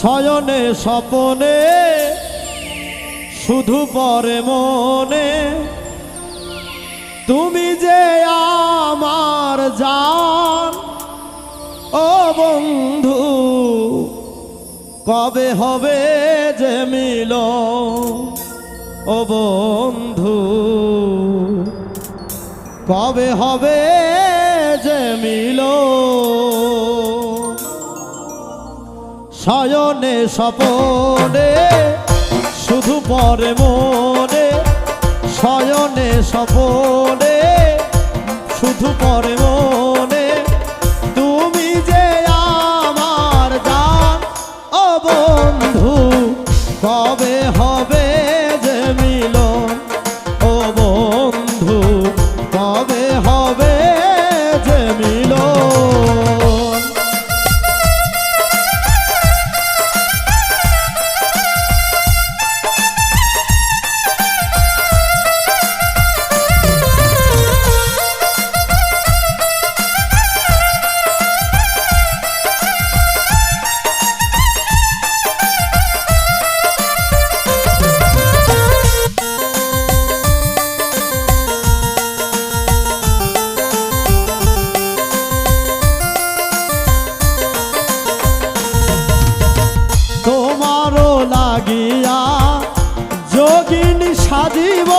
শয়নে স্বপনে শুধু পরে মনে তুমি যে আমার জান ও বন্ধু কবে হবে যে মিলন ও বন্ধু কবে হবে যে মিলন শয়নে স্বপনে শুধু পরে মনে শয়নে স্বপনে শুধু পরে মনে তুমি যে আমার জান ও বন্ধু কবে হবে যে মিলন ও বন্ধু কবে হবে যে মিলন তোমারও লাগিয়া যোগিনী সাজিব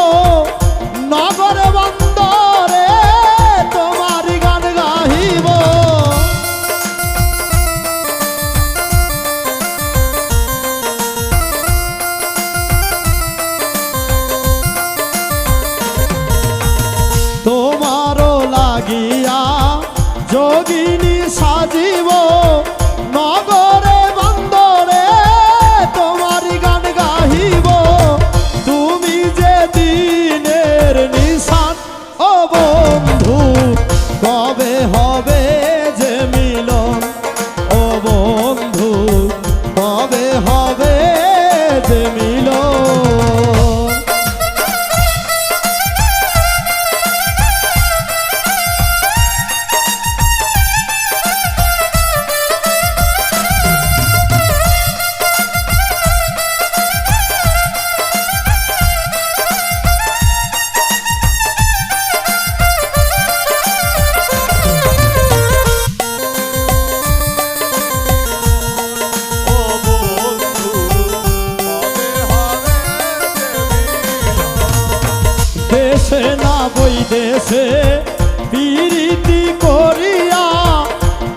নগর বন্দরে তোমার গান গাহিব তোমারও লাগিয়া যোগিনী সাজিব নগরে বন্দরে তোমার গান গাহিব তুমি যে দিনের নিশান ও বন্ধু কবে হবে যে মিলন ও বন্ধু কবে হবে যে মিলন দেশে না বই দেশে প্রীতি করিয়া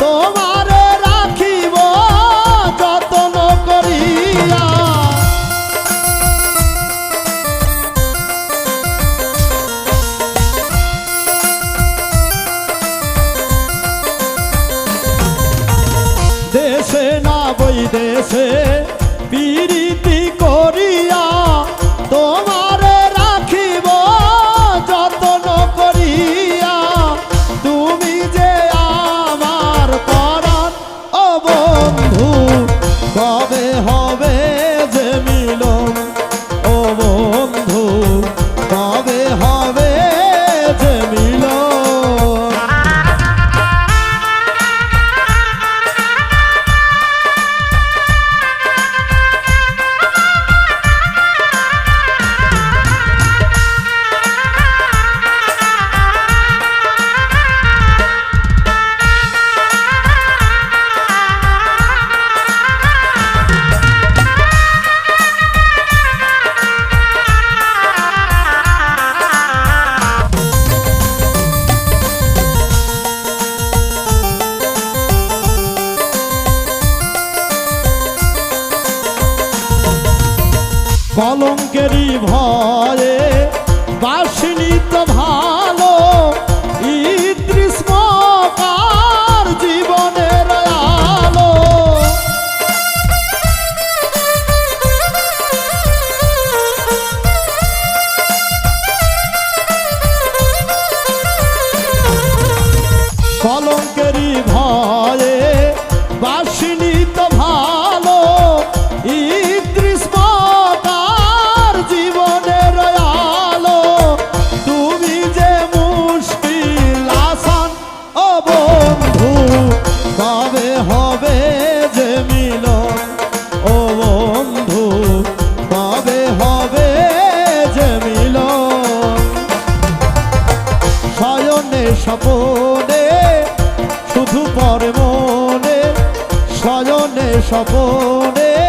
তোমারে রাখিব যত্ন করিয়া দেশে না বই দেশে প্রীতি করিয়া তোমারে রাখিব যত্ন করিয়া তুমি যে আমার পরাণ ও বন্ধু কবে হবে যে মিলন ও বন্ধু কবে হবে যে মিলন কলঙ্কেরই ভয়ে বাসিনি তো ভালো গ্রীষ্মকার জীবনের আলো কলঙ্কেরই ভয়ে বাসিনি তো ভালো জীবনের আলো স্বপনে শুধু পরে মনে শয়নে স্বপনে